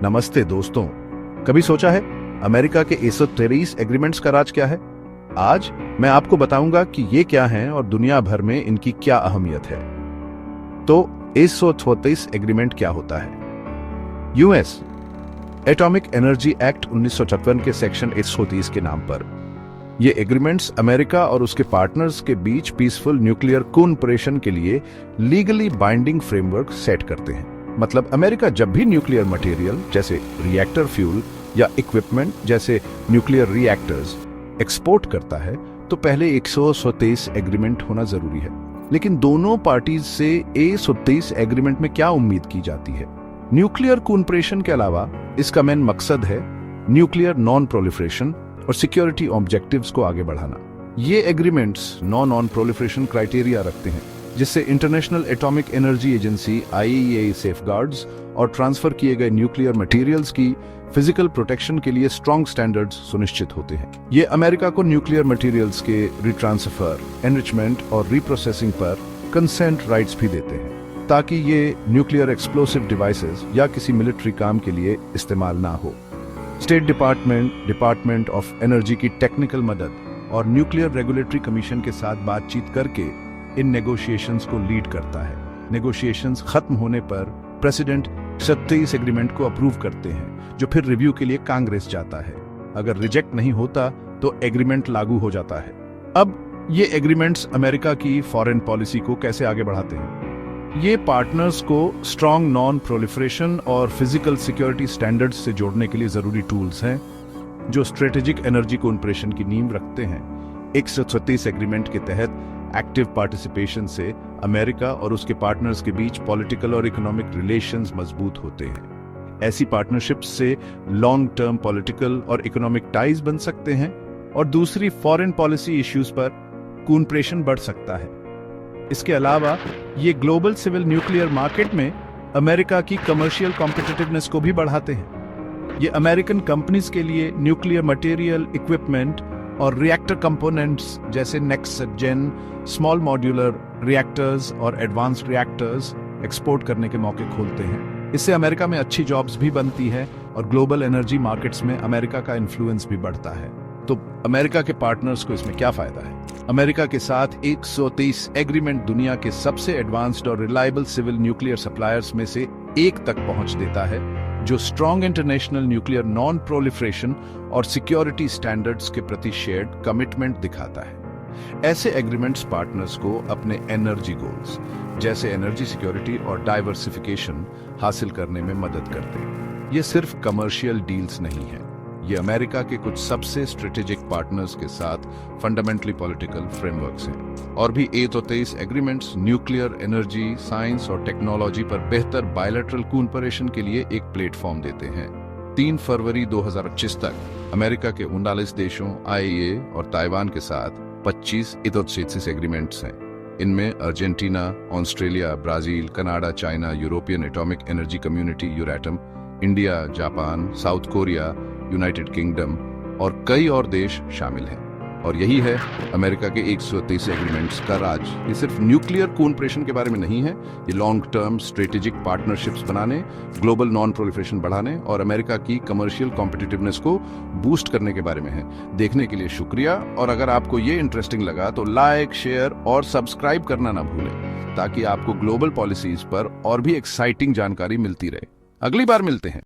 नमस्ते दोस्तों, कभी सोचा है अमेरिका के 123 एग्रीमेंट्स का राज क्या है? आज मैं आपको बताऊंगा कि ये क्या हैं और दुनिया भर में इनकी क्या अहमियत है। तो 133 एग्रीमेंट क्या होता है? यूएस एटॉमिक एनर्जी एक्ट 1956 के सेक्शन 130 के नाम पर ये एग्रीमेंट्स अमेरिका और उसके पार्टनर्स के बीच पीसफुल न्यूक्लियर कोऑपरेशन के लिए लीगली बाइंडिंग फ्रेमवर्क सेट करते हैं। मतलब अमेरिका जब भी न्यूक्लियर मटेरियल जैसे रिएक्टर फ्यूल या इक्विपमेंट जैसे न्यूक्लियर रिएक्टर्स एक्सपोर्ट करता है तो पहले 133 एग्रीमेंट होना जरूरी है। लेकिन दोनों पार्टीज से 133 एग्रीमेंट में क्या उम्मीद की जाती है? न्यूक्लियर कोऑपरेशन के अलावा इसका मेन मकसद है न्यूक्लियर नॉन प्रोलिफरेशन और सिक्योरिटी ऑब्जेक्टिव्स को आगे बढ़ाना। ये एग्रीमेंट्स नॉन प्रोलिफरेशन क्राइटेरिया रखते हैं जिससे international atomic energy agency IAEA safeguards और ट्रांसफर किए गए न्यूक्लियर मटेरियल्स की फिजिकल प्रोटेक्शन के लिए स्ट्रॉन्ग स्टैंडर्ड्स सुनिश्चित होते हैं। ये अमेरिका को न्यूक्लियर मटेरियल्स के रिट्रांसफर, एनरिचमेंट और रिप्रोसेसिंग पर कंसेंट राइट्स भी देते हैं ताकि ये न्यूक्लियर एक्सप्लोसिव डिवाइसेस या किसी मिलिट्री काम के लिए इस्तेमाल ना हो। स्टेट डिपार्टमेंट ऑफ एनर्जी की टेक्निकल मदद और न्यूक्लियर रेगुलेटरी कमीशन के साथ बातचीत करके इन नेगोशिएशंस को लीड करता है। नेगोशिएशंस खत्म होने पर प्रेसिडेंट 37 एग्रीमेंट को अप्रूव करते हैं जो फिर रिव्यू के लिए कांग्रेस जाता है। अगर रिजेक्ट नहीं होता तो एग्रीमेंट लागू हो जाता है। अब ये एग्रीमेंट्स अमेरिका की फॉरेन पॉलिसी को कैसे आगे बढ़ाते हैं? ये पार्टनर्स को स्ट्रॉन्ग नॉन प्रोलिफरेशन और फिजिकल सिक्योरिटी स्टैंडर्ड्स से जोड़ने के लिए जरूरी टूल्स हैं जो स्ट्रेटेजिक एनर्जी कोऑपरेशन की नींव रखते हैं। 136 एग्रीमेंट के तहत एक्टिव पार्टिसिपेशन से अमेरिका और उसके पार्टनर्स के बीच पॉलिटिकल और इकोनॉमिक रिलेशंस मजबूत होते हैं। ऐसी पार्टनरशिप्स से लॉन्ग टर्म पॉलिटिकल और इकोनॉमिक टाइज बन सकते हैं और दूसरी फॉरेन पॉलिसी इश्यूज पर कोऑपरेशन बढ़ सकता है। इसके अलावा ये ग्लोबल सिविल न्यूक्लियर मार्केट में अमेरिका की कमर्शियल कॉम्पिटिटिवनेस को भी बढ़ाते हैं। ये अमेरिकन कंपनीज के लिए न्यूक्लियर मटेरियल, इक्विपमेंट और रिएक्टर कंपोनेंट्स जैसे next gen small modular reactors और एडवांस्ड रिएक्टर्स एक्सपोर्ट करने के मौके खोलते हैं। इससे अमेरिका में अच्छी जॉब्स भी बनती है और ग्लोबल एनर्जी मार्केट्स में अमेरिका का इन्फ्लुएंस भी बढ़ता है। तो अमेरिका के पार्टनर्स को इसमें क्या फायदा है? अमेरिका के साथ 123 एग्रीमेंट दुनिया के सबसे एडवांस्ड और रिलायबल सिविल न्यूक्लियर सप्लायर्स में से एक तक पहुंच देता है जो strong international nuclear non proliferation और सिक्योरिटी स्टैंडर्ड्स के प्रति शेयर्ड कमिटमेंट दिखाता है। ऐसे एग्रीमेंट्स पार्टनर्स को अपने एनर्जी गोल्स जैसे एनर्जी सिक्योरिटी और डाइवर्सिफिकेशन हासिल करने में मदद करते हैं। ये सिर्फ कमर्शियल डील्स नहीं है, ये अमेरिका के कुछ सबसे स्ट्रेटेजिक पार्टनर्स के साथ फंडामेंटली पॉलिटिकल फ्रेमवर्क्स हैं। और भी 123 एग्रीमेंट्स न्यूक्लियर एनर्जी, साइंस और टेक्नोलॉजी पर बेहतर बायलैटरल कोऑपरेशन के लिए एक प्लेटफॉर्म देते हैं। 3 फरवरी 2025 तक अमेरिका के 39 देशों, IAEA और ताइवान के साथ 25 133 एग्रीमेंट्स हैं। इनमें Argentina, Australia, Brazil, Canada, China, European Atomic Energy Community Euratom, India, Japan, South Korea, United Kingdom और कई और देश शामिल हैं। और यही है अमेरिका के 133 एग्रीमेंट्स का राज। ये सिर्फ न्यूक्लियर कोऑपरेशन के बारे में नहीं है, ये लॉन्ग टर्म स्ट्रेटेजिक पार्टनरशिप्स बनाने, ग्लोबल नॉन प्रोलिफरेशन बढ़ाने और अमेरिका की कमर्शियल कॉम्पिटिटिवनेस को बूस्ट करने के बारे में है। देखने के लिए शुक्रिया, और अगर आपको ये इंटरेस्टिंग लगा तो लाइक, शेयर और सब्सक्राइब करना ना भूलें ताकि आपको ग्लोबल पॉलिसीज पर और भी एक्साइटिंग जानकारी मिलती रहे। अगली बार मिलते हैं।